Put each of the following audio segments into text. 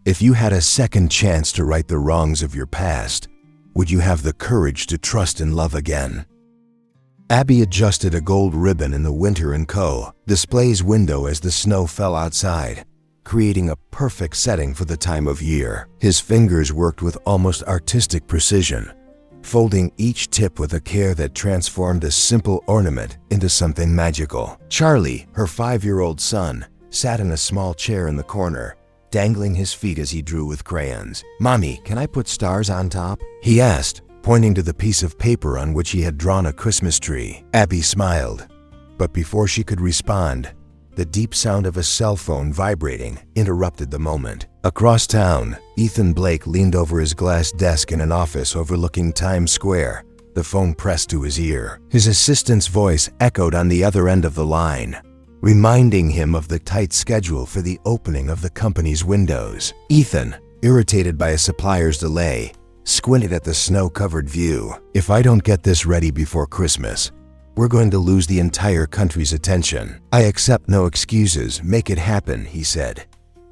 If you had a second chance to right the wrongs of your past, would you have the courage to trust in love again? Abby adjusted a gold ribbon in the Winter & Co. display's window as the snow fell outside, creating a perfect setting for the time of year. His fingers worked with almost artistic precision, folding each tip with a care that transformed a simple ornament into something magical. Charlie, her 5-year-old son, sat in a small chair in the corner, dangling his feet as he drew with crayons. "Mommy, can I put stars on top?" he asked, pointing to the piece of paper on which he had drawn a Christmas tree. Abby smiled, but before she could respond, the deep sound of a cell phone vibrating interrupted the moment. Across town, Ethan Blake leaned over his glass desk in an office overlooking Times Square, the phone pressed to his ear. His assistant's voice echoed on the other end of the line, reminding him of the tight schedule for the opening of the company's windows. Ethan, irritated by a supplier's delay, squinted at the snow-covered view. "If I don't get this ready before Christmas, we're going to lose the entire country's attention. I accept no excuses. Make it happen," he said,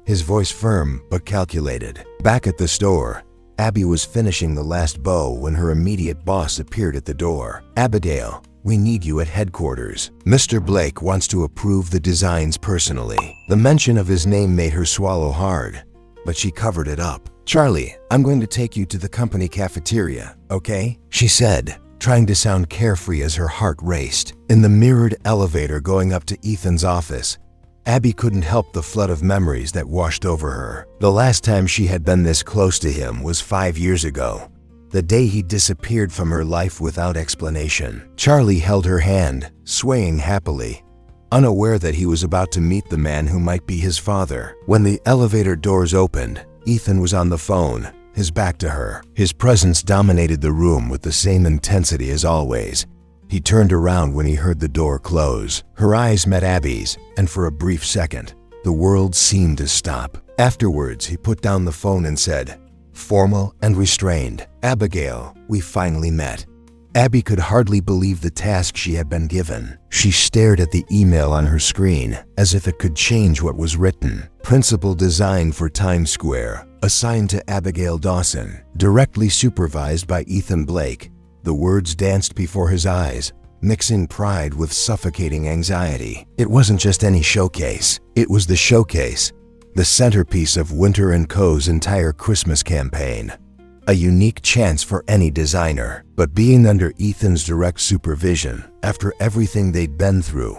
his voice firm but calculated. Back at the store, Abby was finishing the last bow when her immediate boss appeared at the door. "Abigail, we need you at headquarters. Mr. Blake wants to approve the designs personally." The mention of his name made her swallow hard, but she covered it up. "Charlie, I'm going to take you to the company cafeteria, okay?" she said, trying to sound carefree as her heart raced. In the mirrored elevator going up to Ethan's office, Abby couldn't help the flood of memories that washed over her. The last time she had been this close to him was 5 years ago, the day he disappeared from her life without explanation. Charlie held her hand, swaying happily, unaware that he was about to meet the man who might be his father. When the elevator doors opened, Ethan was on the phone, his back to her. His presence dominated the room with the same intensity as always. He turned around when he heard the door close. Her eyes met Abby's, and for a brief second, the world seemed to stop. Afterwards, he put down the phone and said, formal and restrained, "Abigail, we finally met." Abby could hardly believe the task she had been given. She stared at the email on her screen as if it could change what was written. Principal design for Times Square, assigned to Abigail Dawson, directly supervised by Ethan Blake. The words danced before his eyes, mixing pride with suffocating anxiety. It wasn't just any showcase. It was the showcase, the centerpiece of Winter & Co.'s entire Christmas campaign. A unique chance for any designer, but being under Ethan's direct supervision, after everything they'd been through,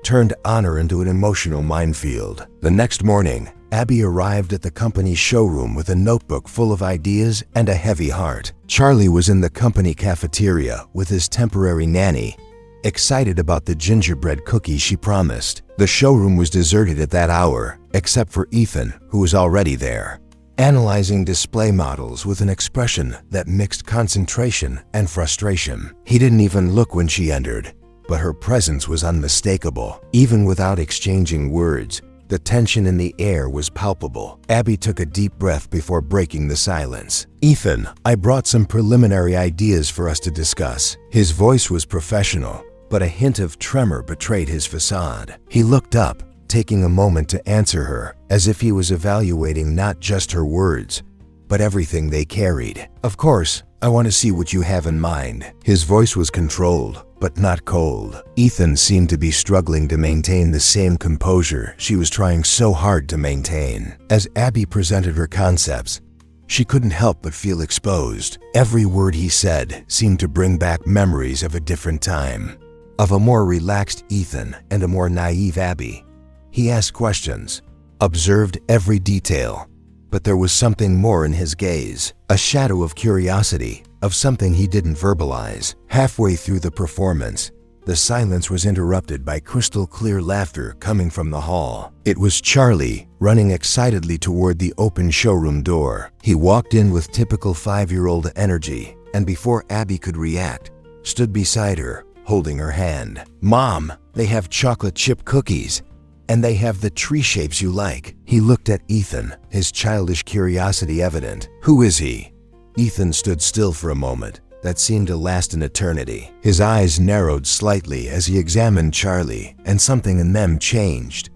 turned honor into an emotional minefield. The next morning, Abby arrived at the company's showroom with a notebook full of ideas and a heavy heart. Charlie was in the company cafeteria with his temporary nanny, excited about the gingerbread cookies she promised. The showroom was deserted at that hour, except for Ethan, who was already there, analyzing display models with an expression that mixed concentration and frustration. He didn't even look when she entered, but her presence was unmistakable. Even without exchanging words, the tension in the air was palpable. Abby took a deep breath before breaking the silence. "Ethan, I brought some preliminary ideas for us to discuss." His voice was professional, but a hint of tremor betrayed his facade. He looked up, taking a moment to answer her, as if he was evaluating not just her words, but everything they carried. "Of course, I want to see what you have in mind." His voice was controlled, but not cold. Ethan seemed to be struggling to maintain the same composure she was trying so hard to maintain. As Abby presented her concepts, she couldn't help but feel exposed. Every word he said seemed to bring back memories of a different time, of a more relaxed Ethan and a more naive Abby. He asked questions, observed every detail, but there was something more in his gaze, a shadow of curiosity, of something he didn't verbalize. Halfway through the performance, the silence was interrupted by crystal-clear laughter coming from the hall. It was Charlie, running excitedly toward the open showroom door. He walked in with typical 5-year-old energy, and before Abby could react, stood beside her, holding her hand. "Mom, they have chocolate chip cookies, and they have the tree shapes you like." He looked at Ethan, his childish curiosity evident. "Who is he?" Ethan stood still for a moment that seemed to last an eternity. His eyes narrowed slightly as he examined Charlie, and something in them changed.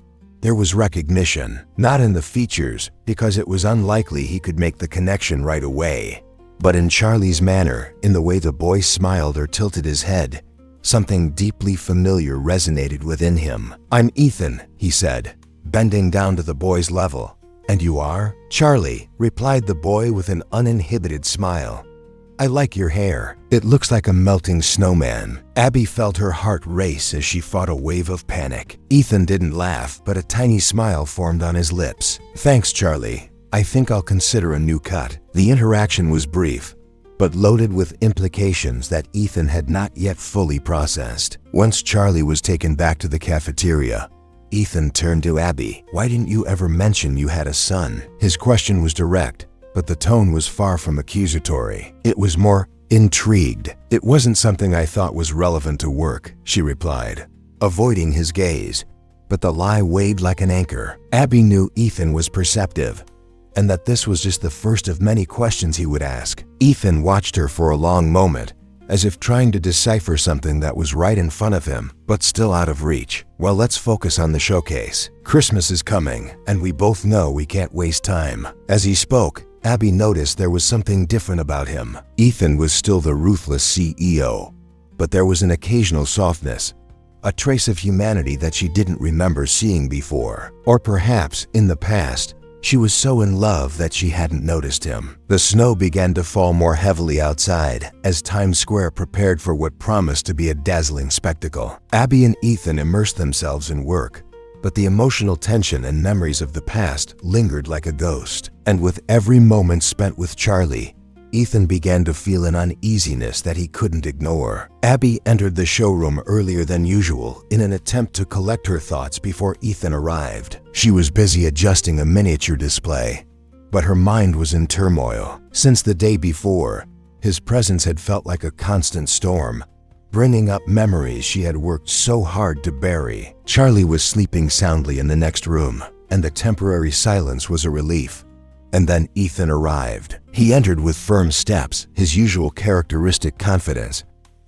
There was recognition, not in the features, because it was unlikely he could make the connection right away, but in Charlie's manner, in the way the boy smiled or tilted his head. Something deeply familiar resonated within him. "I'm Ethan," he said, bending down to the boy's level. "And you are?" "Charlie," replied the boy with an uninhibited smile. "I like your hair. It looks like a melting snowman." Abby felt her heart race as she fought a wave of panic. Ethan didn't laugh, but a tiny smile formed on his lips. "Thanks, Charlie. I think I'll consider a new cut." The interaction was brief, but loaded with implications that Ethan had not yet fully processed. Once Charlie was taken back to the cafeteria, Ethan turned to Abby. "Why didn't you ever mention you had a son?" His question was direct, but the tone was far from accusatory. It was more intrigued. "It wasn't something I thought was relevant to work," she replied, avoiding his gaze, but the lie weighed like an anchor. Abby knew Ethan was perceptive, and that this was just the first of many questions he would ask. Ethan watched her for a long moment, as if trying to decipher something that was right in front of him, but still out of reach. "Well, let's focus on the showcase. Christmas is coming, and we both know we can't waste time." As he spoke, Abby noticed there was something different about him. Ethan was still the ruthless CEO, but there was an occasional softness, a trace of humanity that she didn't remember seeing before. Or perhaps, in the past, she was so in love that she hadn't noticed him. The snow began to fall more heavily outside as Times Square prepared for what promised to be a dazzling spectacle. Abby and Ethan immersed themselves in work, but the emotional tension and memories of the past lingered like a ghost. And with every moment spent with Charlie, Ethan began to feel an uneasiness that he couldn't ignore. Abby entered the showroom earlier than usual in an attempt to collect her thoughts before Ethan arrived. She was busy adjusting a miniature display, but her mind was in turmoil. Since the day before, his presence had felt like a constant storm, bringing up memories she had worked so hard to bury. Charlie was sleeping soundly in the next room, and the temporary silence was a relief. And then Ethan arrived. He entered with firm steps, his usual characteristic confidence,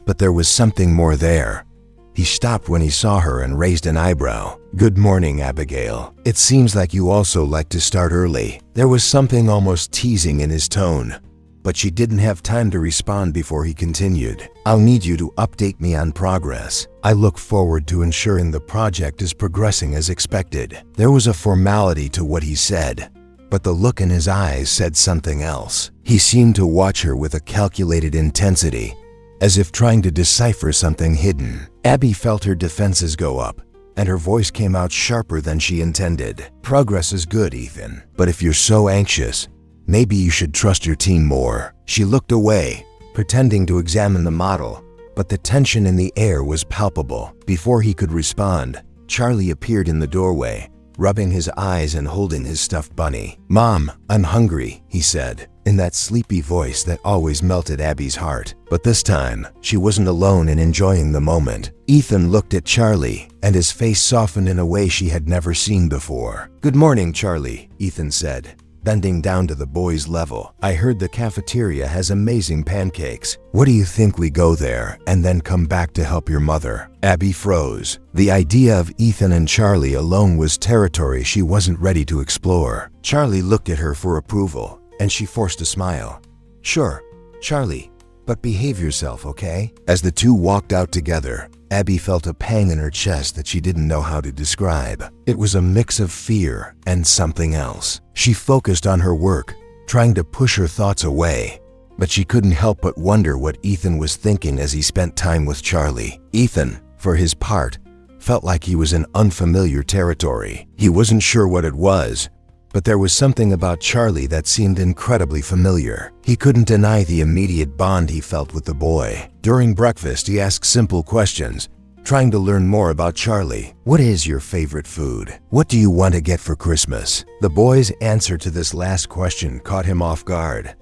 but there was something more there. He stopped when he saw her and raised an eyebrow. "Good morning, Abigail. It seems like you also like to start early." There was something almost teasing in his tone, but she didn't have time to respond before he continued. "I'll need you to update me on progress. I look forward to ensuring the project is progressing as expected." There was a formality to what he said, but the look in his eyes said something else. He seemed to watch her with a calculated intensity, as if trying to decipher something hidden. Abby felt her defenses go up, and her voice came out sharper than she intended. "Progress is good, Ethan, but if you're so anxious, maybe you should trust your team more." She looked away, pretending to examine the model, but the tension in the air was palpable. Before he could respond, Charlie appeared in the doorway, rubbing his eyes and holding his stuffed bunny. "Mom, I'm hungry," he said, in that sleepy voice that always melted Abby's heart. But this time, she wasn't alone in enjoying the moment. Ethan looked at Charlie, and his face softened in a way she had never seen before. "Good morning, Charlie," Ethan said, bending down to the boy's level. "I heard the cafeteria has amazing pancakes. What do you think we go there and then come back to help your mother?" Abby froze. The idea of Ethan and Charlie alone was territory she wasn't ready to explore. Charlie looked at her for approval, and she forced a smile. "Sure, Charlie, but behave yourself, okay?" As the two walked out together, Abby felt a pang in her chest that she didn't know how to describe. It was a mix of fear and something else. She focused on her work, trying to push her thoughts away, but she couldn't help but wonder what Ethan was thinking as he spent time with Charlie. Ethan, for his part, felt like he was in unfamiliar territory. He wasn't sure what it was, but there was something about Charlie that seemed incredibly familiar. He couldn't deny the immediate bond he felt with the boy. During breakfast, he asked simple questions, trying to learn more about Charlie. "What is your favorite food? What do you want to get for Christmas?" The boy's answer to this last question caught him off guard.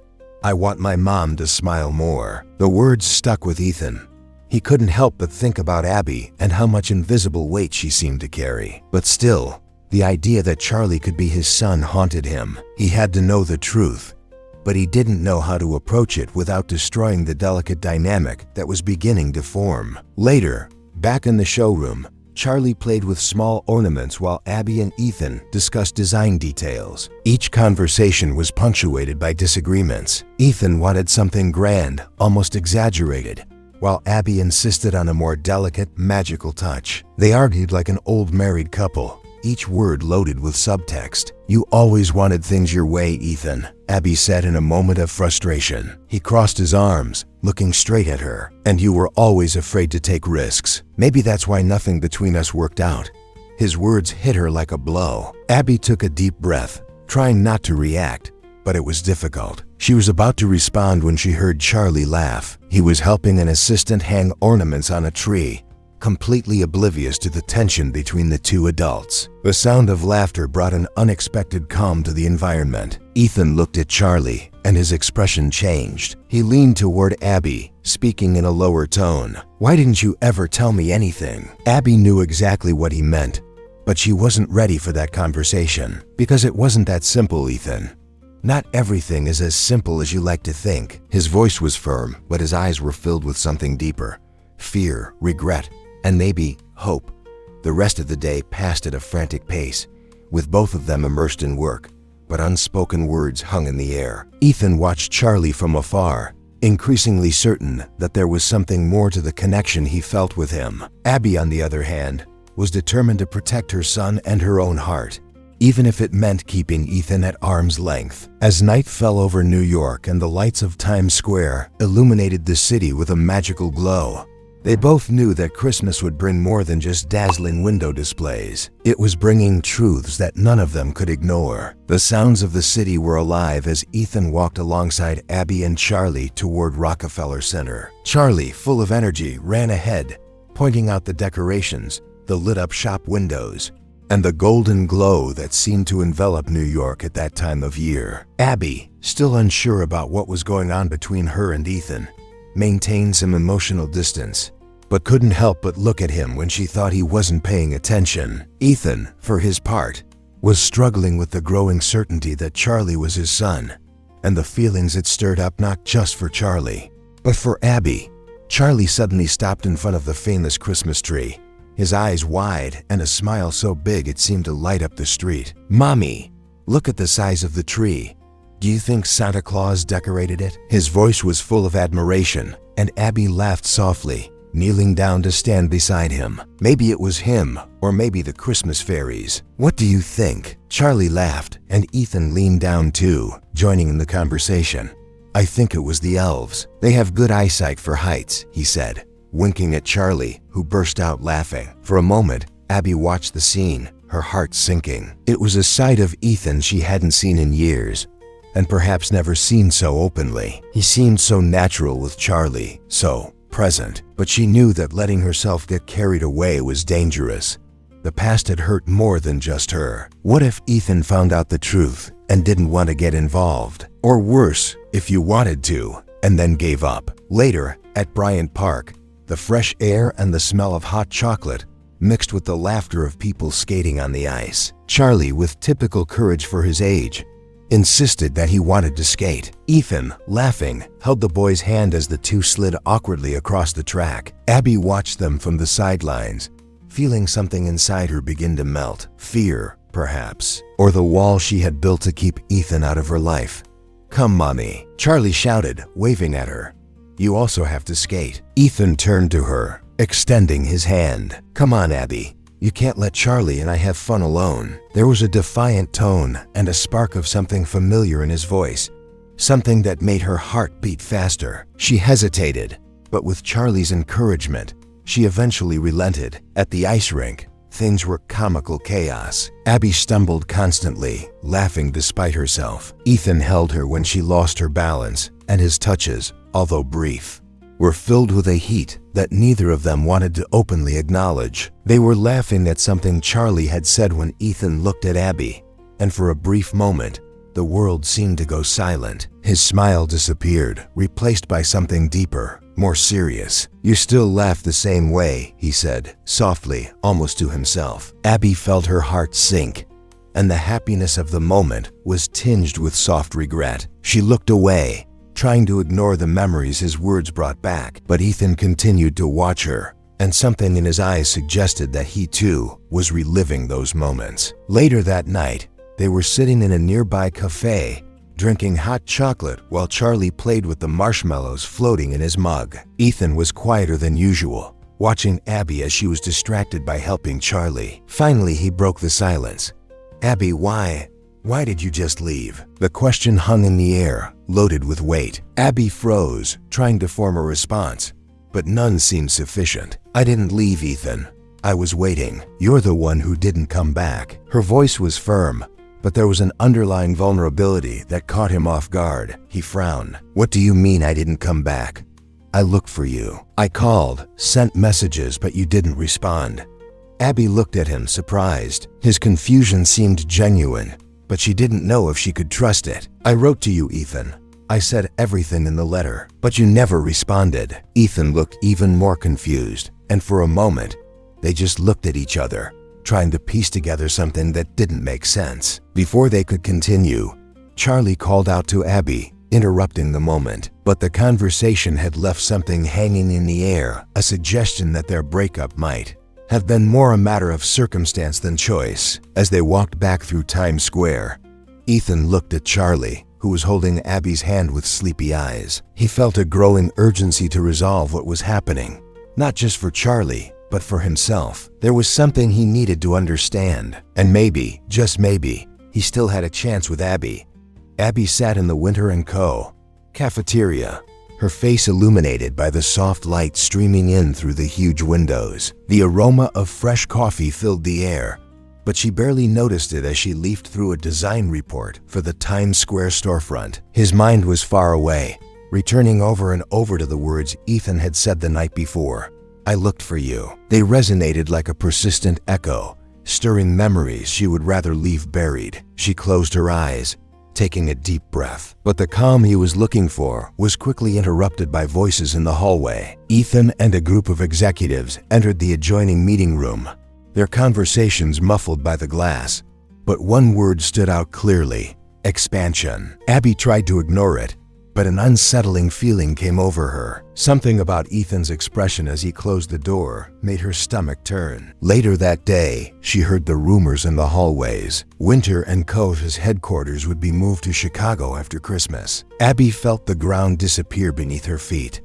"I want my mom to smile more." The words stuck with Ethan. He couldn't help but think about Abby and how much invisible weight she seemed to carry. But still, the idea that Charlie could be his son haunted him. He had to know the truth, but he didn't know how to approach it without destroying the delicate dynamic that was beginning to form. Later, back in the showroom, Charlie played with small ornaments while Abby and Ethan discussed design details. Each conversation was punctuated by disagreements. Ethan wanted something grand, almost exaggerated, while Abby insisted on a more delicate, magical touch. They argued like an old married couple, each word loaded with subtext. "You always wanted things your way, Ethan," Abby said in a moment of frustration. He crossed his arms, looking straight at her. "And you were always afraid to take risks. Maybe that's why nothing between us worked out." His words hit her like a blow. Abby took a deep breath, trying not to react, but it was difficult. She was about to respond when she heard Charlie laugh. He was helping an assistant hang ornaments on a tree, completely oblivious to the tension between the two adults. The sound of laughter brought an unexpected calm to the environment. Ethan looked at Charlie, and his expression changed. He leaned toward Abby, speaking in a lower tone. "Why didn't you ever tell me anything?" Abby knew exactly what he meant, but she wasn't ready for that conversation. "Because it wasn't that simple, Ethan. Not everything is as simple as you like to think." His voice was firm, but his eyes were filled with something deeper: fear, regret, and maybe hope. The rest of the day passed at a frantic pace, with both of them immersed in work, but unspoken words hung in the air. Ethan watched Charlie from afar, increasingly certain that there was something more to the connection he felt with him. Abby, on the other hand, was determined to protect her son and her own heart, even if it meant keeping Ethan at arm's length. As night fell over New York and the lights of Times Square illuminated the city with a magical glow, they both knew that Christmas would bring more than just dazzling window displays. It was bringing truths that none of them could ignore. The sounds of the city were alive as Ethan walked alongside Abby and Charlie toward Rockefeller Center. Charlie, full of energy, ran ahead, pointing out the decorations, the lit-up shop windows, and the golden glow that seemed to envelop New York at that time of year. Abby, still unsure about what was going on between her and Ethan, maintained some emotional distance, but couldn't help but look at him when she thought he wasn't paying attention. Ethan, for his part, was struggling with the growing certainty that Charlie was his son, and the feelings it stirred up not just for Charlie, but for Abby. Charlie suddenly stopped in front of the famous Christmas tree, his eyes wide and a smile so big it seemed to light up the street. "Mommy, look at the size of the tree. Do you think Santa Claus decorated it?" His voice was full of admiration, and Abby laughed softly, kneeling down to stand beside him. Maybe it was him, or maybe the Christmas fairies. "What do you think?" Charlie laughed, and Ethan leaned down too, joining in the conversation. "I think it was the elves. They have good eyesight for heights," he said, winking at Charlie, who burst out laughing. For a moment, Abby watched the scene, her heart sinking. It was a side of Ethan she hadn't seen in years, and perhaps never seen so openly. He seemed so natural with Charlie, so present, but she knew that letting herself get carried away was dangerous. The past had hurt more than just her. What if Ethan found out the truth and didn't want to get involved? Or worse, if you wanted to, and then gave up. Later, at Bryant Park, the fresh air and the smell of hot chocolate mixed with the laughter of people skating on the ice. Charlie, with typical courage for his age, insisted that he wanted to skate. Ethan, laughing, held the boy's hand as the two slid awkwardly across the track. Abby watched them from the sidelines, feeling something inside her begin to melt. Fear, perhaps, or the wall she had built to keep Ethan out of her life. "Come, Mommy," Charlie shouted, waving at her. "You also have to skate." Ethan turned to her, extending his hand. "Come on, Abby. You can't let Charlie and I have fun alone." There was a defiant tone and a spark of something familiar in his voice, something that made her heart beat faster. She hesitated, but with Charlie's encouragement, she eventually relented. At the ice rink, things were comical chaos. Abby stumbled constantly, laughing despite herself. Ethan held her when she lost her balance, and his touches, although brief, were filled with a heat that neither of them wanted to openly acknowledge. They were laughing at something Charlie had said when Ethan looked at Abby, and for a brief moment, the world seemed to go silent. His smile disappeared, replaced by something deeper, more serious. "You still laugh the same way," he said, softly, almost to himself. Abby felt her heart sink, and the happiness of the moment was tinged with soft regret. She looked away, trying to ignore the memories his words brought back, but Ethan continued to watch her, and something in his eyes suggested that he too was reliving those moments. Later that night, they were sitting in a nearby cafe, drinking hot chocolate while Charlie played with the marshmallows floating in his mug. Ethan was quieter than usual, watching Abby as she was distracted by helping Charlie. Finally, he broke the silence. "Abby, why did you just leave?" The question hung in the air, loaded with weight. Abby froze, trying to form a response, but none seemed sufficient. "I didn't leave, Ethan. I was waiting. You're the one who didn't come back." Her voice was firm, but there was an underlying vulnerability that caught him off guard. He frowned. "What do you mean I didn't come back? I looked for you. I called, sent messages, but you didn't respond." Abby looked at him, surprised. His confusion seemed genuine, but she didn't know if she could trust it. "I wrote to you, Ethan. I said everything in the letter, but you never responded." Ethan looked even more confused, and for a moment, they just looked at each other, trying to piece together something that didn't make sense. Before they could continue, Charlie called out to Abby, interrupting the moment. But the conversation had left something hanging in the air, a suggestion that their breakup might have been more a matter of circumstance than choice. As they walked back through Times Square, Ethan looked at Charlie, who was holding Abby's hand with sleepy eyes. He felt a growing urgency to resolve what was happening, not just for Charlie, but for himself. There was something he needed to understand, and maybe, just maybe, he still had a chance with Abby. Abby sat in the Winter & Co. cafeteria, her face illuminated by the soft light streaming in through the huge windows. The aroma of fresh coffee filled the air, but she barely noticed it as she leafed through a design report for the Times Square storefront. His mind was far away, returning over and over to the words Ethan had said the night before. "I looked for you." They resonated like a persistent echo, stirring memories she would rather leave buried. She closed her eyes, taking a deep breath. But the calm he was looking for was quickly interrupted by voices in the hallway. Ethan and a group of executives entered the adjoining meeting room, their conversations muffled by the glass. But one word stood out clearly: expansion. Abby tried to ignore it, but an unsettling feeling came over her. Something about Ethan's expression as he closed the door made her stomach turn. Later that day, she heard the rumors in the hallways. Winter & Co.'s headquarters would be moved to Chicago after Christmas. Abby felt the ground disappear beneath her feet.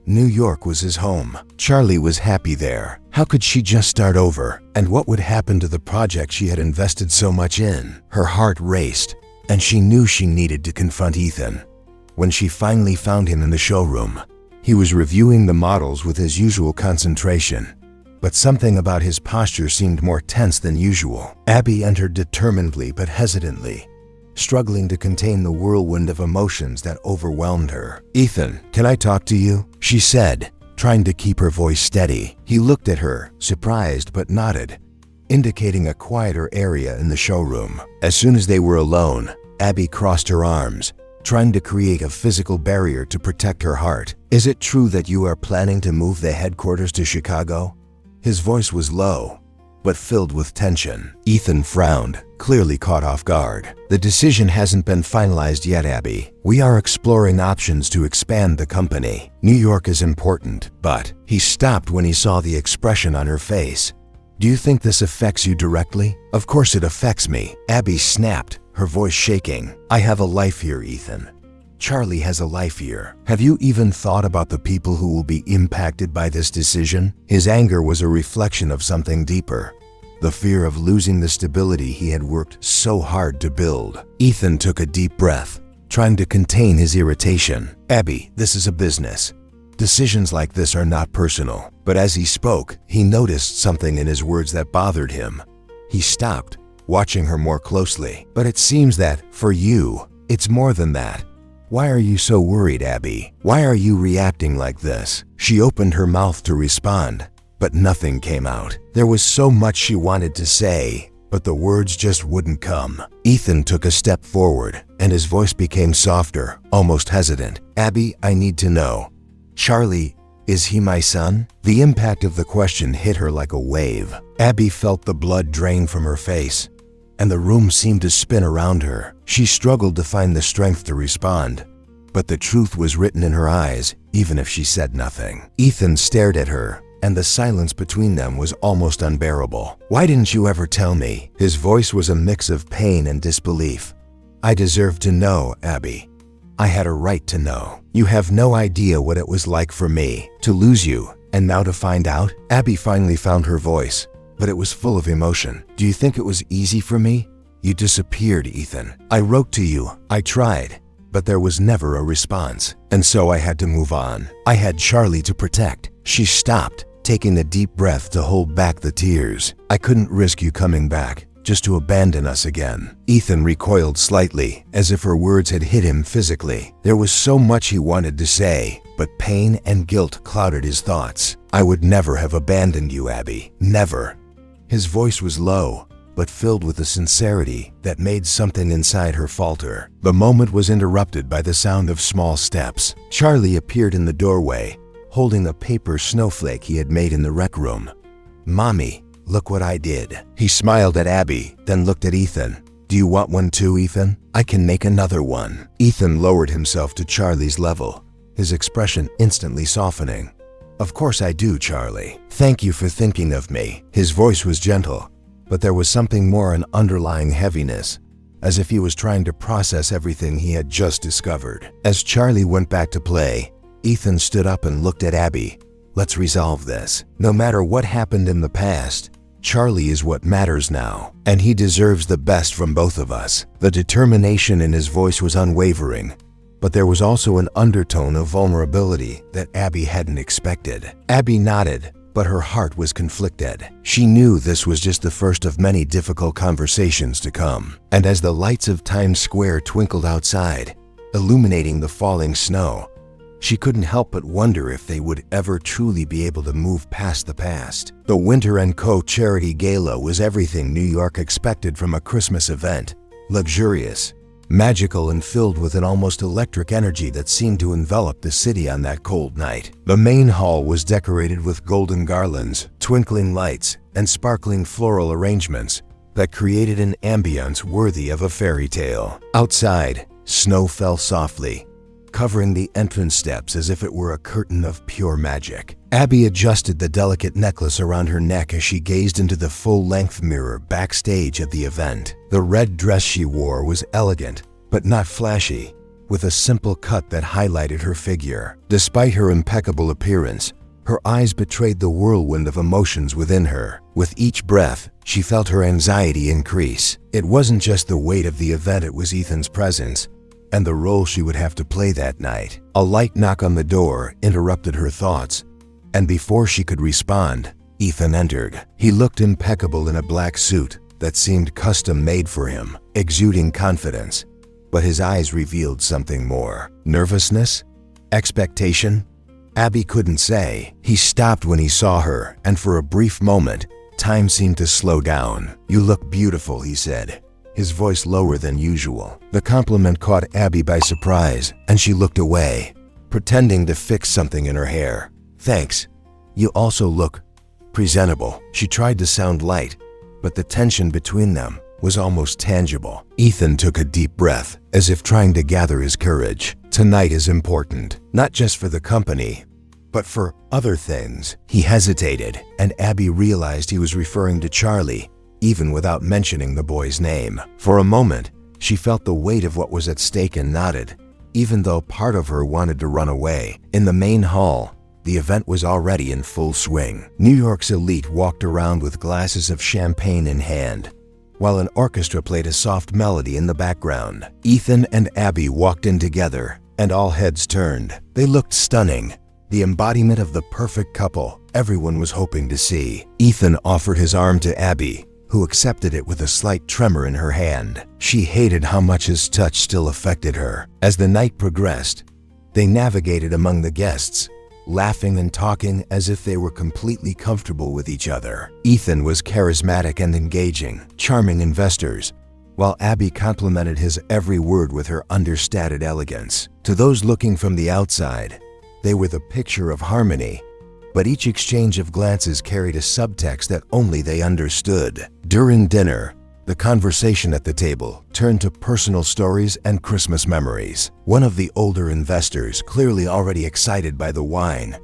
New York was his home. Charlie was happy there. How could she just start over? And what would happen to the project she had invested so much in? Her heart raced, and she knew she needed to confront Ethan. When she finally found him in the showroom, he was reviewing the models with his usual concentration, but something about his posture seemed more tense than usual. Abby entered determinedly but hesitantly, struggling to contain the whirlwind of emotions that overwhelmed her. "Ethan, can I talk to you?" she said, trying to keep her voice steady. He looked at her, surprised but nodded, indicating a quieter area in the showroom. As soon as they were alone, Abby crossed her arms, trying to create a physical barrier to protect her heart. "Is it true that you are planning to move the headquarters to Chicago?" His voice was low, but filled with tension. Ethan frowned, clearly caught off guard. "The decision hasn't been finalized yet, Abby. We are exploring options to expand the company. New York is important, but..." He stopped when he saw the expression on her face. "Do you think this affects you directly?" "Of course it affects me," Abby snapped, her voice shaking. "I have a life here, Ethan. Charlie has a life here. Have you even thought about the people who will be impacted by this decision?" His anger was a reflection of something deeper, the fear of losing the stability he had worked so hard to build. Ethan took a deep breath, trying to contain his irritation. "Abby, this is a business. Decisions like this are not personal." But as he spoke, he noticed something in his words that bothered him. He stopped, watching her more closely. "But it seems that, for you, it's more than that. Why are you so worried, Abby? Why are you reacting like this?" She opened her mouth to respond, but nothing came out. There was so much she wanted to say, but the words just wouldn't come. Ethan took a step forward, and his voice became softer, almost hesitant. "Abby, I need to know. Charlie, is he my son?" The impact of the question hit her like a wave. Abby felt the blood drain from her face, and the room seemed to spin around her. She struggled to find the strength to respond, but the truth was written in her eyes, even if she said nothing. Ethan stared at her, and the silence between them was almost unbearable. "Why didn't you ever tell me?" His voice was a mix of pain and disbelief. "I deserved to know, Abby. I had a right to know. You have no idea what it was like for me to lose you, and now to find out." Abby finally found her voice, but it was full of emotion. "Do you think it was easy for me? You disappeared, Ethan. I wrote to you. I tried, but there was never a response. And so I had to move on. I had Charlie to protect." She stopped, taking a deep breath to hold back the tears. "I couldn't risk you coming back, just to abandon us again." Ethan recoiled slightly, as if her words had hit him physically. There was so much he wanted to say, but pain and guilt clouded his thoughts. "I would never have abandoned you, Abby. Never." His voice was low, but filled with a sincerity that made something inside her falter. The moment was interrupted by the sound of small steps. Charlie appeared in the doorway, holding a paper snowflake he had made in the rec room. "Mommy, look what I did." He smiled at Abby, then looked at Ethan. "Do you want one too, Ethan? I can make another one." Ethan lowered himself to Charlie's level, his expression instantly softening. "Of course I do, Charlie. Thank you for thinking of me." His voice was gentle, but there was something more, an underlying heaviness, as if he was trying to process everything he had just discovered. As Charlie went back to play, Ethan stood up and looked at Abby. "Let's resolve this. No matter what happened in the past, Charlie is what matters now, and he deserves the best from both of us." The determination in his voice was unwavering, but there was also an undertone of vulnerability that Abby hadn't expected. Abby nodded, but her heart was conflicted. She knew this was just the first of many difficult conversations to come. And as the lights of Times Square twinkled outside, illuminating the falling snow, she couldn't help but wonder if they would ever truly be able to move past the past. The Winter & Co. charity gala was everything New York expected from a Christmas event: luxurious, magical, and filled with an almost electric energy that seemed to envelop the city on that cold night. The main hall was decorated with golden garlands, twinkling lights, and sparkling floral arrangements that created an ambience worthy of a fairy tale. Outside, snow fell softly, covering the entrance steps as if it were a curtain of pure magic. Abby adjusted the delicate necklace around her neck as she gazed into the full-length mirror backstage at the event. The red dress she wore was elegant, but not flashy, with a simple cut that highlighted her figure. Despite her impeccable appearance, her eyes betrayed the whirlwind of emotions within her. With each breath, she felt her anxiety increase. It wasn't just the weight of the event, it was Ethan's presence, and the role she would have to play that night. A light knock on the door interrupted her thoughts, and before she could respond, Ethan entered. He looked impeccable in a black suit that seemed custom-made for him, exuding confidence, but his eyes revealed something more. Nervousness? Expectation? Abby couldn't say. He stopped when he saw her, and for a brief moment, time seemed to slow down. "You look beautiful," he said, his voice lower than usual. The compliment caught Abby by surprise, and she looked away, pretending to fix something in her hair. "Thanks. You also look presentable." She tried to sound light, but the tension between them was almost tangible. Ethan took a deep breath, as if trying to gather his courage. Tonight is important, not just for the company, but for other things. He hesitated, and Abby realized he was referring to Charlie, even without mentioning the boy's name. For a moment, she felt the weight of what was at stake and nodded, even though part of her wanted to run away. In the main hall, the event was already in full swing. New York's elite walked around with glasses of champagne in hand, while an orchestra played a soft melody in the background. Ethan and Abby walked in together, and all heads turned. They looked stunning, the embodiment of the perfect couple everyone was hoping to see. Ethan offered his arm to Abby, who accepted it with a slight tremor in her hand. She hated how much his touch still affected her. As the night progressed, they navigated among the guests, laughing and talking as if they were completely comfortable with each other. Ethan was charismatic and engaging, charming investors, while Abby complimented his every word with her understated elegance. To those looking from the outside, they were the picture of harmony, but each exchange of glances carried a subtext that only they understood. During dinner, the conversation at the table turned to personal stories and Christmas memories. One of the older investors, clearly already excited by the wine,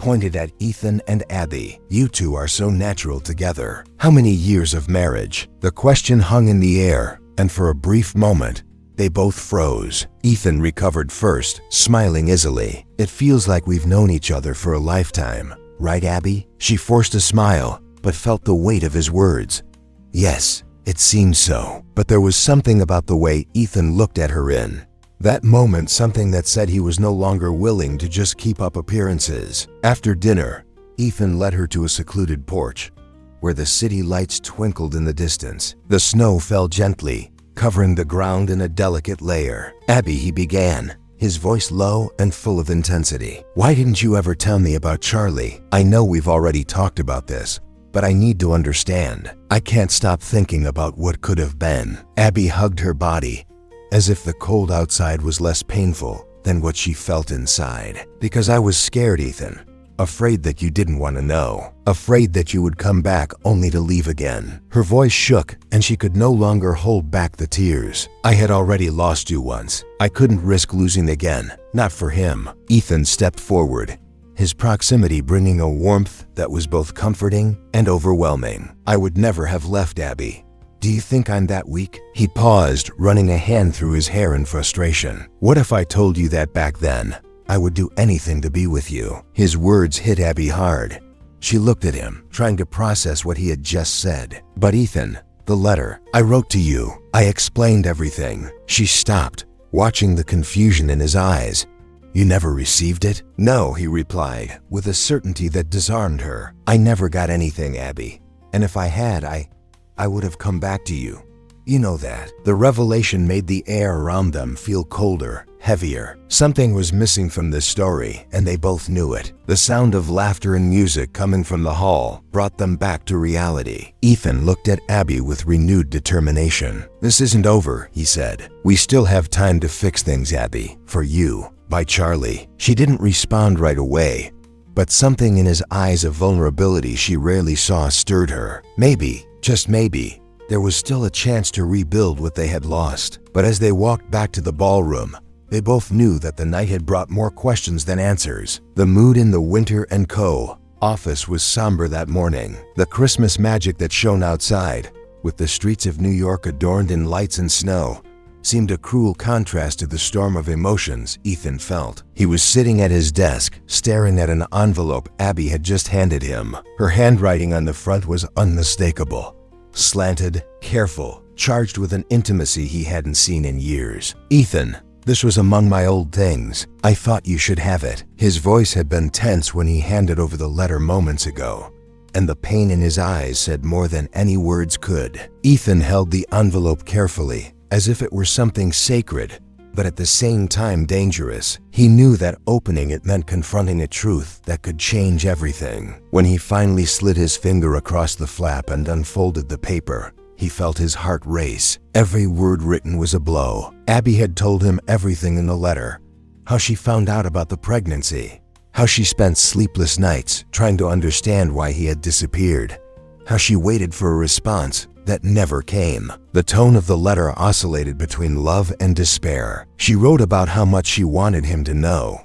pointed at Ethan and Abby. "You two are so natural together. How many years of marriage?" The question hung in the air, and for a brief moment, they both froze. Ethan recovered first, smiling easily. "It feels like we've known each other for a lifetime, right, Abby?" She forced a smile, but felt the weight of his words. "Yes, it seems so." But there was something about the way Ethan looked at her in that moment, something that said he was no longer willing to just keep up appearances. After dinner, Ethan led her to a secluded porch, where the city lights twinkled in the distance. The snow fell gently, covering the ground in a delicate layer. "Abby," he began, his voice low and full of intensity, "why didn't you ever tell me about Charlie? I know we've already talked about this, but I need to understand. I can't stop thinking about what could have been." Abby hugged her body, as if the cold outside was less painful than what she felt inside. "Because I was scared, Ethan. Afraid that you didn't want to know. Afraid that you would come back only to leave again." Her voice shook, and she could no longer hold back the tears. "I had already lost you once. I couldn't risk losing again. Not for him." Ethan stepped forward, his proximity bringing a warmth that was both comforting and overwhelming. "I would never have left, Abby. Do you think I'm that weak?" He paused, running a hand through his hair in frustration. "What if I told you that back then I would do anything to be with you?" His words hit Abby hard. She looked at him, trying to process what he had just said. "But Ethan, the letter I wrote to you, I explained everything." She stopped, watching the confusion in his eyes. "You never received it?" "No," he replied, with a certainty that disarmed her. "I never got anything, Abby. And if I had, I would have come back to you. You know that." The revelation made the air around them feel colder, heavier. Something was missing from this story, and they both knew it. The sound of laughter and music coming from the hall brought them back to reality. Ethan looked at Abby with renewed determination. "This isn't over," he said. "We still have time to fix things, Abby. For you." By Charlie. She didn't respond right away, but something in his eyes of vulnerability she rarely saw stirred her. Maybe, just maybe, there was still a chance to rebuild what they had lost. But as they walked back to the ballroom, they both knew that the night had brought more questions than answers. The mood in the Winter & Co. office was somber that morning. The Christmas magic that shone outside, with the streets of New York adorned in lights and snow, seemed a cruel contrast to the storm of emotions Ethan felt. He was sitting at his desk, staring at an envelope Abby had just handed him. Her handwriting on the front was unmistakable. Slanted, careful, charged with an intimacy he hadn't seen in years. "Ethan, this was among my old things. I thought you should have it." His voice had been tense when he handed over the letter moments ago, and the pain in his eyes said more than any words could. Ethan held the envelope carefully, as if it were something sacred, but at the same time dangerous. He knew that opening it meant confronting a truth that could change everything. When he finally slid his finger across the flap and unfolded the paper, he felt his heart race. Every word written was a blow. Abby had told him everything in the letter. How she found out about the pregnancy. How she spent sleepless nights trying to understand why he had disappeared. How she waited for a response that never came. The tone of the letter oscillated between love and despair. She wrote about how much she wanted him to know,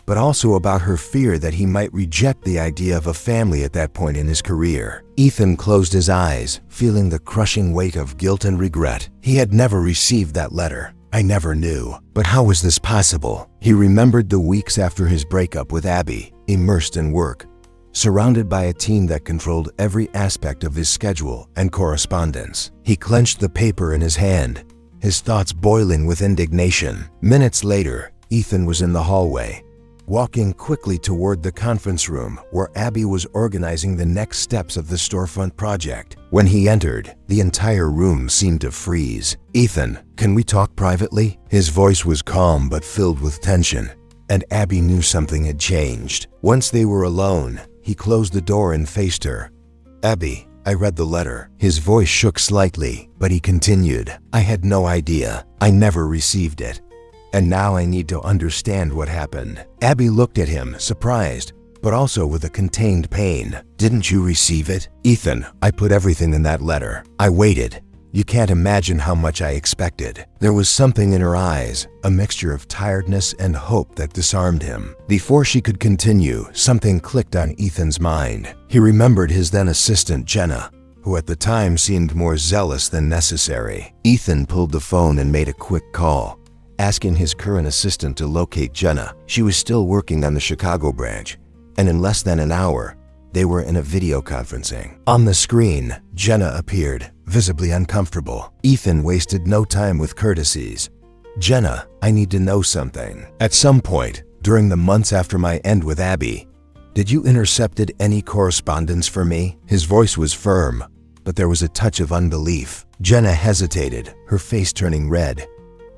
but also about her fear that he might reject the idea of a family at that point in his career. Ethan closed his eyes, feeling the crushing weight of guilt and regret. He had never received that letter. "I never knew. But how was this possible?" He remembered the weeks after his breakup with Abby, immersed in work, surrounded by a team that controlled every aspect of his schedule and correspondence. He clenched the paper in his hand, his thoughts boiling with indignation. Minutes later, Ethan was in the hallway, walking quickly toward the conference room where Abby was organizing the next steps of the storefront project. When he entered, the entire room seemed to freeze. "Ethan, can we talk privately?" His voice was calm but filled with tension, and Abby knew something had changed. Once they were alone, he closed the door and faced her. "Abby, I read the letter." His voice shook slightly, but he continued, "I had no idea. I never received it. And now I need to understand what happened." Abby looked at him, surprised, but also with a contained pain. "Didn't you receive it?" "Ethan, I put everything in that letter. I waited. You can't imagine how much I expected." There was something in her eyes, a mixture of tiredness and hope that disarmed him. Before she could continue, something clicked on Ethan's mind. He remembered his then assistant, Jenna, who at the time seemed more zealous than necessary. Ethan pulled the phone and made a quick call, asking his current assistant to locate Jenna. She was still working on the Chicago branch, and in less than an hour, they were in a video conferencing. On the screen, Jenna appeared, visibly uncomfortable. Ethan wasted no time with courtesies. "Jenna, I need to know something. At some point, during the months after my end with Abby, did you intercepted any correspondence for me?" His voice was firm, but there was a touch of unbelief. Jenna hesitated, her face turning red.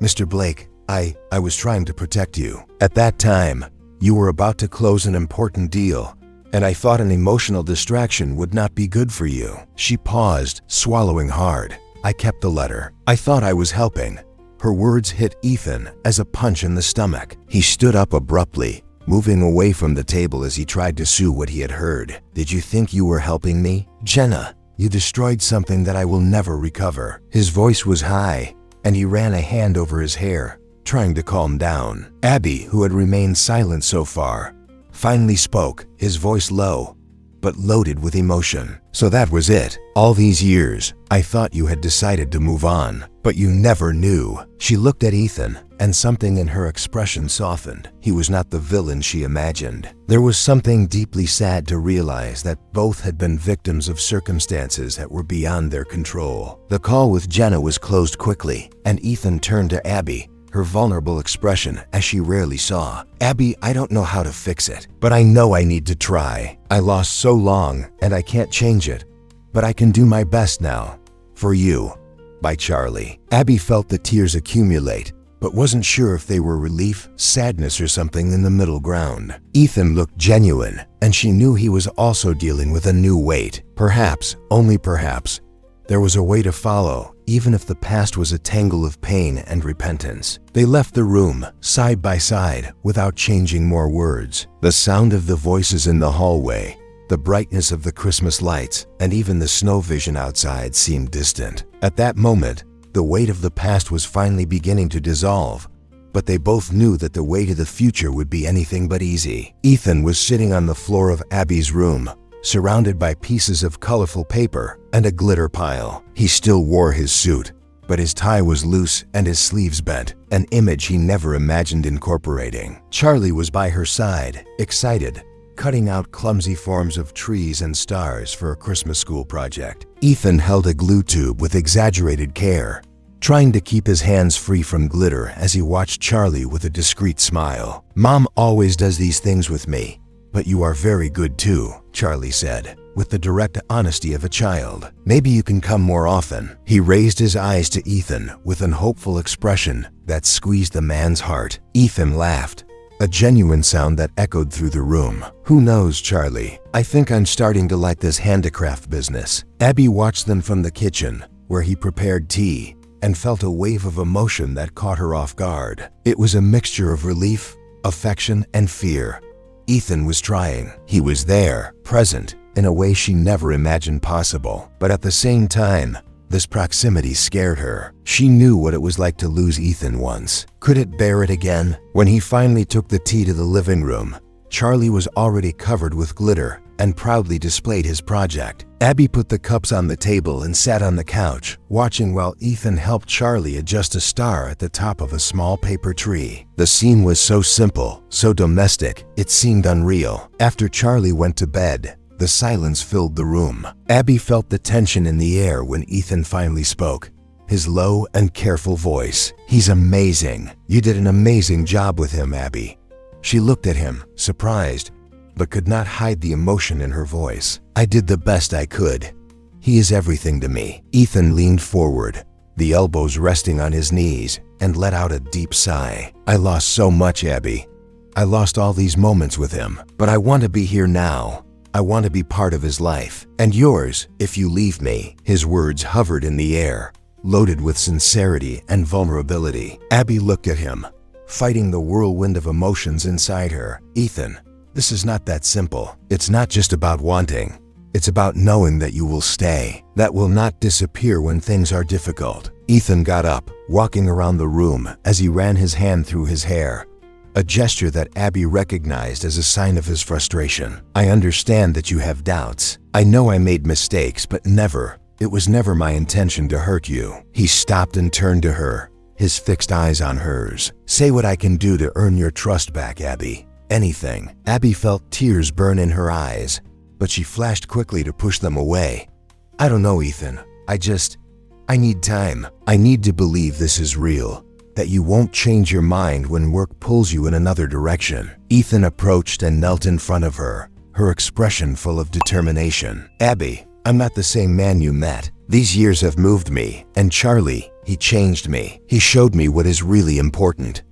"Mr. Blake, I was trying to protect you. At that time, you were about to close an important deal, and I thought an emotional distraction would not be good for you." She paused, swallowing hard. "I kept the letter. I thought I was helping." Her words hit Ethan as a punch in the stomach. He stood up abruptly, moving away from the table as he tried to sue what he had heard. "Did you think you were helping me? Jenna, you destroyed something that I will never recover." His voice was high, and he ran a hand over his hair, trying to calm down. Abby, who had remained silent so far, finally spoke, his voice low, but loaded with emotion. "So that was it. All these years, I thought you had decided to move on, but you never knew." She looked at Ethan, and something in her expression softened. He was not the villain she imagined. There was something deeply sad to realize that both had been victims of circumstances that were beyond their control. The call with Jenna was closed quickly, and Ethan turned to Abby, her vulnerable expression as she rarely saw. "Abby, I don't know how to fix it, but I know I need to try. I lost so long, and I can't change it, but I can do my best now. For you." By Charlie. Abby felt the tears accumulate, but wasn't sure if they were relief, sadness, or something in the middle ground. Ethan looked genuine, and she knew he was also dealing with a new weight. Perhaps, only perhaps, there was a way to follow, even if the past was a tangle of pain and repentance. They left the room, side by side, without changing more words. The sound of the voices in the hallway, the brightness of the Christmas lights, and even the snow vision outside seemed distant. At that moment, the weight of the past was finally beginning to dissolve, but they both knew that the way to the future would be anything but easy. Ethan was sitting on the floor of Abby's room, surrounded by pieces of colorful paper and a glitter pile. He still wore his suit, but his tie was loose and his sleeves bent, an image he never imagined incorporating. Charlie was by her side, excited, cutting out clumsy forms of trees and stars for a Christmas school project. Ethan held a glue tube with exaggerated care, trying to keep his hands free from glitter as he watched Charlie with a discreet smile. "Mom always does these things with me, but you are very good too," Charlie said, with the direct honesty of a child. "Maybe you can come more often." He raised his eyes to Ethan with an hopeful expression that squeezed the man's heart. Ethan laughed, a genuine sound that echoed through the room. "Who knows, Charlie? I think I'm starting to like this handicraft business." Abby watched them from the kitchen, where he prepared tea, and felt a wave of emotion that caught her off guard. It was a mixture of relief, affection, and fear. Ethan was trying. He was there, present, in a way she never imagined possible. But at the same time, this proximity scared her. She knew what it was like to lose Ethan once. Could it bear it again? When he finally took the tea to the living room, Charlie was already covered with glitter and proudly displayed his project. Abby put the cups on the table and sat on the couch, watching while Ethan helped Charlie adjust a star at the top of a small paper tree. The scene was so simple, so domestic, it seemed unreal. After Charlie went to bed, the silence filled the room. Abby felt the tension in the air when Ethan finally spoke, his low and careful voice. "He's amazing. You did an amazing job with him, Abby." She looked at him, surprised, but could not hide the emotion in her voice. "I did the best I could. He is everything to me." Ethan leaned forward, the elbows resting on his knees, and let out a deep sigh. "I lost so much, Abby. I lost all these moments with him, but I want to be here now. I want to be part of his life, and yours, if you leave me." His words hovered in the air, loaded with sincerity and vulnerability. Abby looked at him, fighting the whirlwind of emotions inside her. "Ethan, this is not that simple. It's not just about wanting. It's about knowing that you will stay, that will not disappear when things are difficult. Ethan got up, walking around the room as he ran his hand through his hair, a gesture that Abby recognized as a sign of his frustration. I understand that you have doubts. I know I made mistakes, but it was never my intention to hurt you. He stopped and turned to her, his fixed eyes on hers. Say what I can do to earn your trust back, Abby. Anything. Abby felt tears burn in her eyes, but she flashed quickly to push them away. I don't know, Ethan. I need time. I need to believe this is real, that you won't change your mind when work pulls you in another direction. Ethan approached and knelt in front of her, her expression full of determination. Abby, I'm not the same man you met. These years have moved me, and Charlie, he changed me. He showed me what is really important.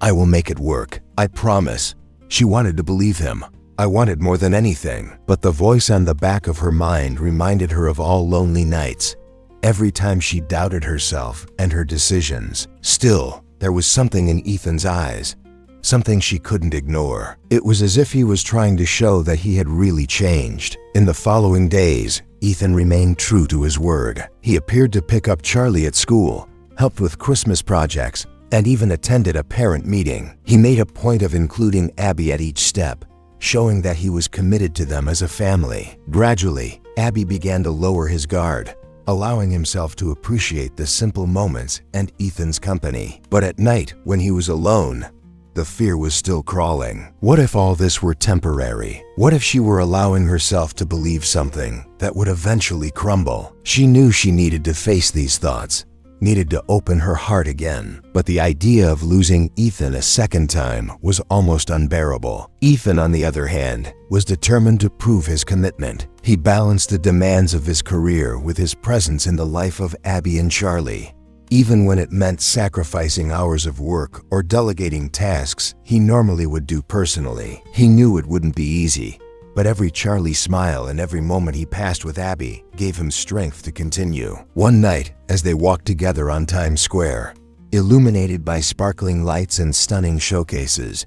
I will make it work. I promise. She wanted to believe him. I wanted more than anything, but the voice on the back of her mind reminded her of all lonely nights, every time she doubted herself and her decisions. Still, there was something in Ethan's eyes, something she couldn't ignore. It was as if he was trying to show that he had really changed. In the following days, Ethan remained true to his word. He appeared to pick up Charlie at school, helped with Christmas projects, and even attended a parent meeting. He made a point of including Abby at each step, showing that he was committed to them as a family. Gradually, Abby began to lower his guard, allowing himself to appreciate the simple moments and Ethan's company. But at night, when he was alone, the fear was still crawling. What if all this were temporary? What if she were allowing herself to believe something that would eventually crumble? She knew she needed to face these thoughts, needed to open her heart again. But the idea of losing Ethan a second time was almost unbearable. Ethan, on the other hand, was determined to prove his commitment. He balanced the demands of his career with his presence in the life of Abby and Charlie. Even when it meant sacrificing hours of work or delegating tasks he normally would do personally. He knew it wouldn't be easy, but every Charlie smile and every moment he passed with Abby gave him strength to continue. One night, as they walked together on Times Square, illuminated by sparkling lights and stunning showcases,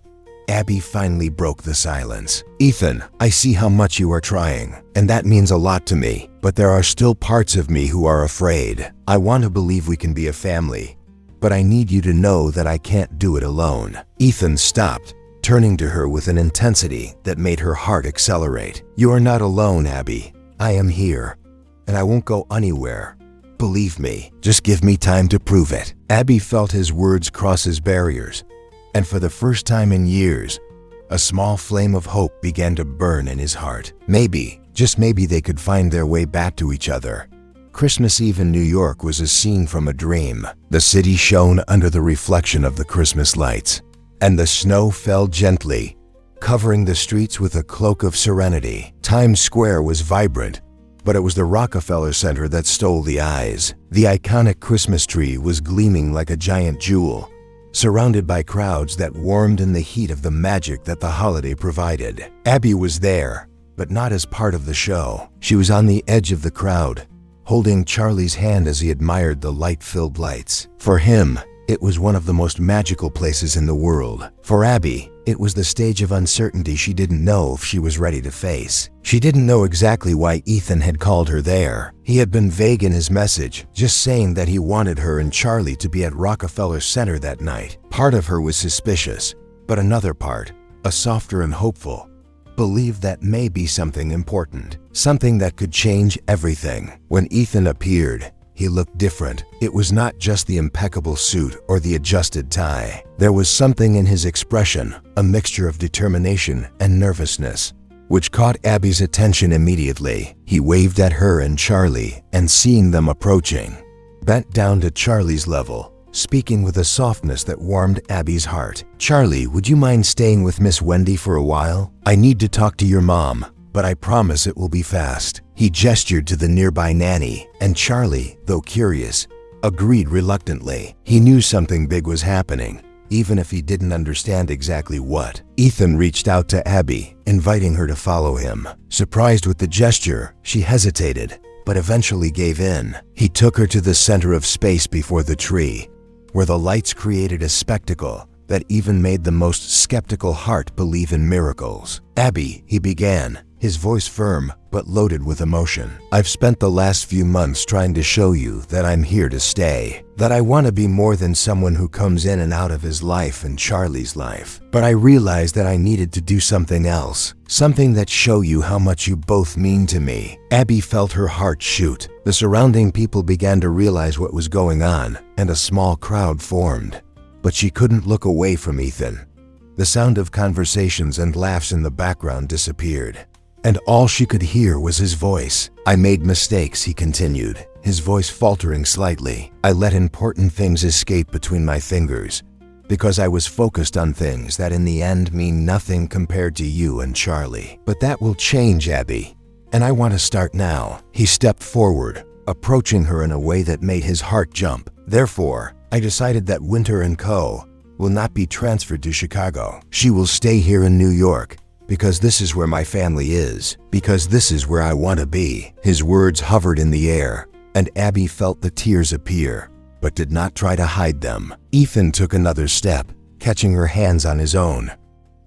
Abby finally broke the silence. Ethan, I see how much you are trying, and that means a lot to me, but there are still parts of me who are afraid. I want to believe we can be a family, but I need you to know that I can't do it alone. Ethan stopped, turning to her with an intensity that made her heart accelerate. You are not alone, Abby. I am here, and I won't go anywhere. Believe me, just give me time to prove it. Abby felt his words cross his barriers, and for the first time in years, a small flame of hope began to burn in his heart. Maybe, just maybe, they could find their way back to each other. Christmas Eve in New York was a scene from a dream. The city shone under the reflection of the Christmas lights, and the snow fell gently, covering the streets with a cloak of serenity. Times Square was vibrant, but it was the Rockefeller Center that stole the eyes. The iconic Christmas tree was gleaming like a giant jewel, surrounded by crowds that warmed in the heat of the magic that the holiday provided. Abby was there, but not as part of the show. She was on the edge of the crowd, holding Charlie's hand as he admired the light-filled lights. For him, it was one of the most magical places in the world. For Abby, it was the stage of uncertainty she didn't know if she was ready to face. She didn't know exactly why Ethan had called her there. He had been vague in his message, just saying that he wanted her and Charlie to be at Rockefeller Center that night. Part of her was suspicious, but another part, a softer and hopeful, believed that may be something important, something that could change everything. When Ethan appeared, he looked different. It was not just the impeccable suit or the adjusted tie. There was something in his expression, a mixture of determination and nervousness, which caught Abby's attention immediately. He waved at her and Charlie, and seeing them approaching, bent down to Charlie's level, speaking with a softness that warmed Abby's heart. Charlie, would you mind staying with Miss Wendy for a while? I need to talk to your mom, but I promise it will be fast. He gestured to the nearby nanny, and Charlie, though curious, agreed reluctantly. He knew something big was happening, even if he didn't understand exactly what. Ethan reached out to Abby, inviting her to follow him. Surprised with the gesture, she hesitated, but eventually gave in. He took her to the center of space before the tree, where the lights created a spectacle that even made the most skeptical heart believe in miracles. Abby, he began, his voice firm but loaded with emotion. "I've spent the last few months trying to show you that I'm here to stay, that I want to be more than someone who comes in and out of his life and Charlie's life. But I realized that I needed to do something else, something that show you how much you both mean to me." Abby felt her heart shoot. The surrounding people began to realize what was going on, and a small crowd formed. But she couldn't look away from Ethan. The sound of conversations and laughs in the background disappeared, and all she could hear was his voice. "I made mistakes," he continued, his voice faltering slightly. "I let important things escape between my fingers because I was focused on things that in the end mean nothing compared to you and Charlie. But that will change, Abby, and I want to start now." He stepped forward, approaching her in a way that made his heart jump. "Therefore, I decided that Winter & Co. will not be transferred to Chicago. She will stay here in New York, because this is where my family is, because this is where I want to be." His words hovered in the air, and Abby felt the tears appear, but did not try to hide them. Ethan took another step, catching her hands on his own.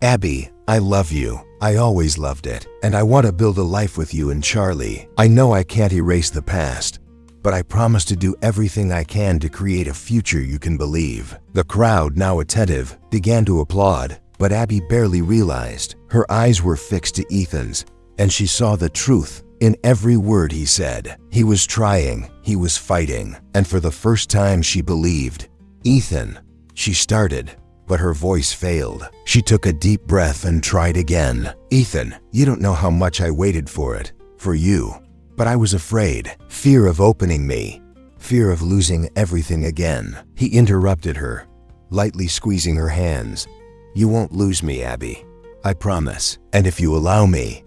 "Abby, I love you. I always loved it, and I want to build a life with you and Charlie. I know I can't erase the past, but I promise to do everything I can to create a future you can believe." The crowd, now attentive, began to applaud, but Abby barely realized. Her eyes were fixed to Ethan's, and she saw the truth in every word he said. He was trying, he was fighting, and for the first time she believed. "Ethan," she started, but her voice failed. She took a deep breath and tried again. "Ethan, you don't know how much I waited for it, for you. But I was afraid, fear of opening me, fear of losing everything again." He interrupted her, lightly squeezing her hands. "You won't lose me, Abby. I promise. And if you allow me,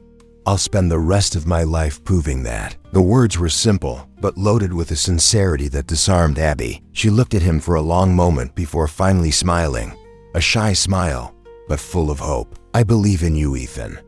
I'll spend the rest of my life proving that." The words were simple, but loaded with a sincerity that disarmed Abby. She looked at him for a long moment before finally smiling, a shy smile, but full of hope. "I believe in you, Ethan,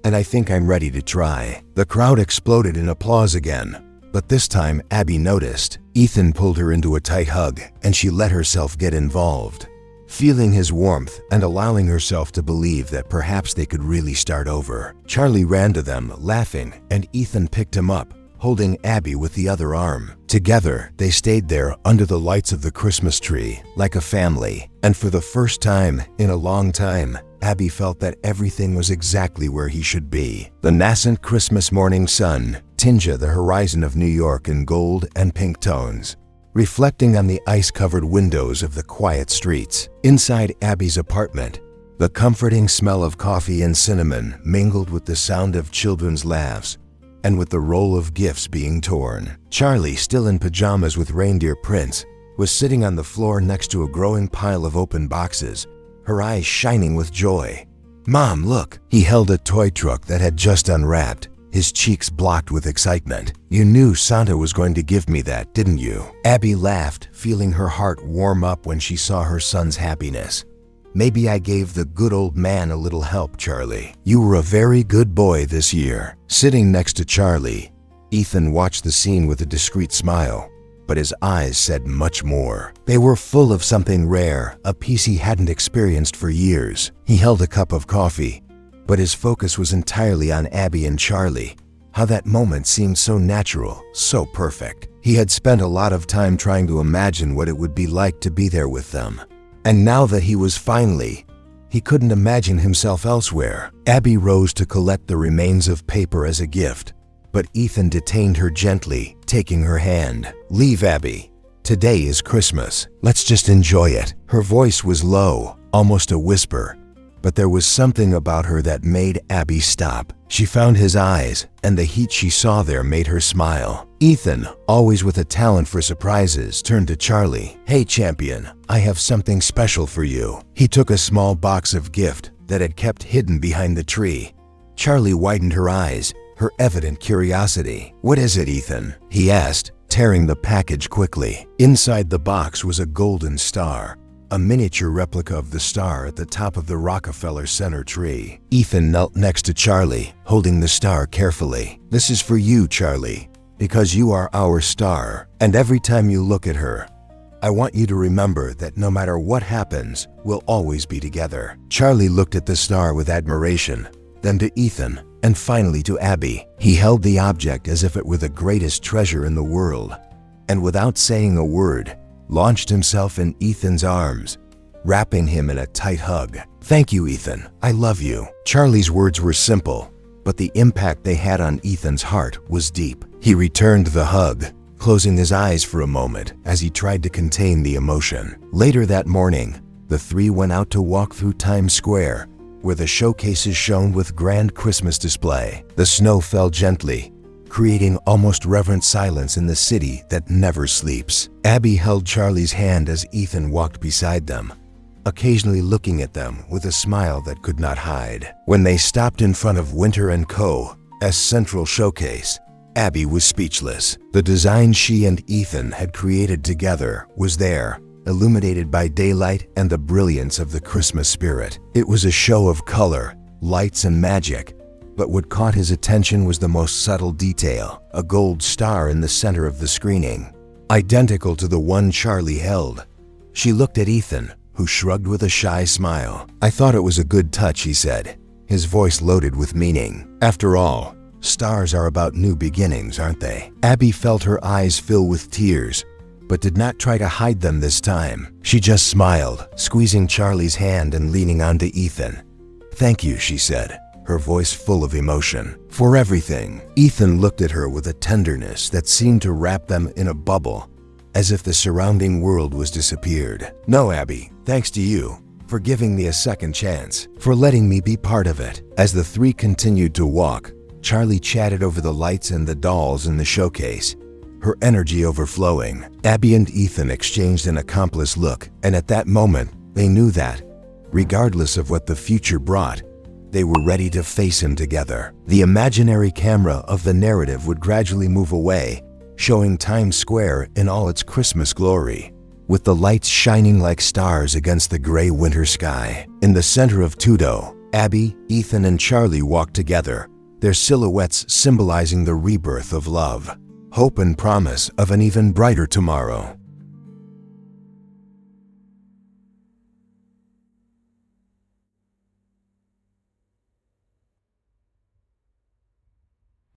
and I think I'm ready to try." The crowd exploded in applause again, but this time Abby noticed. Ethan pulled her into a tight hug, and she let herself get involved, feeling his warmth and allowing herself to believe that perhaps they could really start over. Charlie ran to them, laughing, and Ethan picked him up, holding Abby with the other arm. Together, they stayed there under the lights of the Christmas tree, like a family. And for the first time in a long time, Abby felt that everything was exactly where he should be. The nascent Christmas morning sun tinged the horizon of New York in gold and pink tones, reflecting on the ice-covered windows of the quiet streets. Inside Abby's apartment, the comforting smell of coffee and cinnamon mingled with the sound of children's laughs and with the roll of gifts being torn. Charlie, still in pajamas with reindeer prints, was sitting on the floor next to a growing pile of open boxes, her eyes shining with joy. "Mom, look!" He held a toy truck that had just unwrapped, his cheeks blocked with excitement. "You knew Santa was going to give me that, didn't you?" Abby laughed, feeling her heart warm up when she saw her son's happiness. "Maybe I gave the good old man a little help, Charlie. You were a very good boy this year." Sitting next to Charlie, Ethan watched the scene with a discreet smile, but his eyes said much more. They were full of something rare, a peace he hadn't experienced for years. He held a cup of coffee, but his focus was entirely on Abby and Charlie. How that moment seemed so natural, so perfect. He had spent a lot of time trying to imagine what it would be like to be there with them. And now that he was finally, he couldn't imagine himself elsewhere. Abby rose to collect the remains of paper as a gift, but Ethan detained her gently, taking her hand. "Leave, Abby. Today is Christmas. Let's just enjoy it." Her voice was low, almost a whisper, but there was something about her that made Abby stop. She found his eyes, and the heat she saw there made her smile. Ethan, always with a talent for surprises, turned to Charlie. "Hey, champion, I have something special for you." He took a small box of gift that had kept hidden behind the tree. Charlie widened her eyes, her evident curiosity. "What is it, Ethan?" he asked, tearing the package quickly. Inside the box was a golden star, a miniature replica of the star at the top of the Rockefeller Center tree. Ethan knelt next to Charlie, holding the star carefully. "This is for you, Charlie, because you are our star, and every time you look at her, I want you to remember that no matter what happens, we'll always be together." Charlie looked at the star with admiration, then to Ethan, and finally to Abby. He held the object as if it were the greatest treasure in the world, and without saying a word, launched himself in Ethan's arms, wrapping him in a tight hug. "Thank you, Ethan. I love you." Charlie's words were simple, but the impact they had on Ethan's heart was deep. He returned the hug, closing his eyes for a moment as he tried to contain the emotion. Later that morning, the three went out to walk through Times Square, where the showcases shone with grand Christmas display. The snow fell gently, creating almost reverent silence in the city that never sleeps. Abby held Charlie's hand as Ethan walked beside them, occasionally looking at them with a smile that could not hide. When they stopped in front of Winter & Co. as central showcase, Abby was speechless. The design she and Ethan had created together was there, illuminated by daylight and the brilliance of the Christmas spirit. It was a show of color, lights, and magic, but what caught his attention was the most subtle detail: a gold star in the center of the screening, identical to the one Charlie held. She looked at Ethan, who shrugged with a shy smile. "I thought it was a good touch," he said, his voice loaded with meaning. "After all, stars are about new beginnings, aren't they?" Abby felt her eyes fill with tears, but did not try to hide them this time. She just smiled, squeezing Charlie's hand and leaning onto Ethan. "Thank you," she said, her voice full of emotion, "for everything." Ethan looked at her with a tenderness that seemed to wrap them in a bubble, as if the surrounding world was disappeared. "No, Abby, thanks to you for giving me a second chance, for letting me be part of it." As the three continued to walk, Charlie chatted over the lights and the dolls in the showcase, her energy overflowing. Abby and Ethan exchanged an accomplice look, and at that moment, they knew that, regardless of what the future brought, they were ready to face him together. The imaginary camera of the narrative would gradually move away, showing Times Square in all its Christmas glory, with the lights shining like stars against the gray winter sky. In the center of Tudo, Abby, Ethan, and Charlie walked together, their silhouettes symbolizing the rebirth of love, hope, and promise of an even brighter tomorrow.